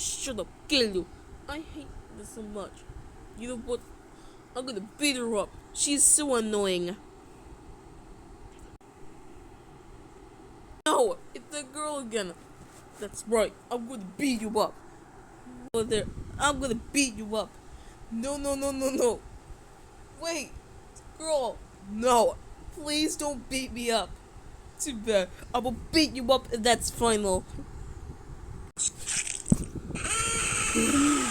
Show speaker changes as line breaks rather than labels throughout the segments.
Shut up, kill you. I hate this so much. You know what? I'm gonna beat her up. She's so annoying. No, it's the girl again. That's right. I'm gonna beat you up. Over there. I'm gonna beat you up. No, no, no, no, no. Wait, girl. No, please don't beat me up. Too bad. I will beat you up and that's final.
New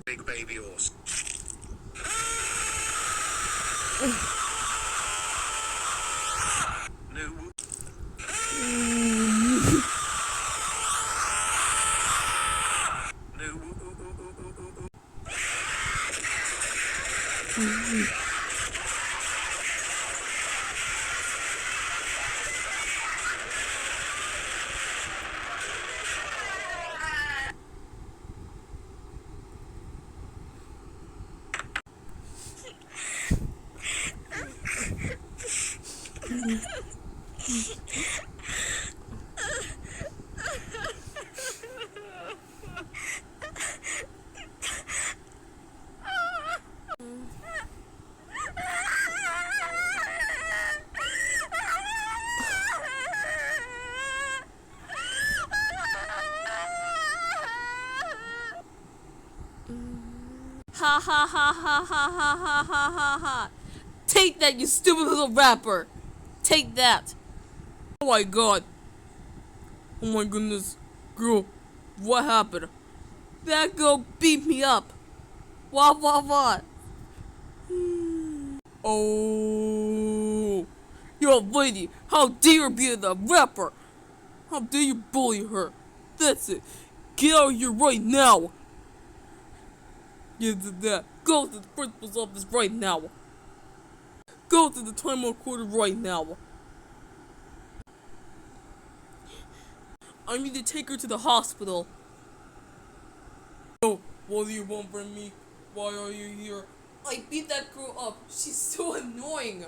big baby horse. New.
Ha ha ha ha ha ha ha ha ha ha. Take that, you stupid little rapper. Take that. Oh my god. Oh my goodness. Girl, what happened? That girl beat me up. What? Oh. You're a lady. How dare you be the rapper? How dare you bully her? That's it. Get out of here right now. Get to that. Go to the principal's office right now. Go to the time out quarter right now. I need to take her to the hospital. Oh, what do you want from me? Why are you here? I beat that girl up. She's so annoying.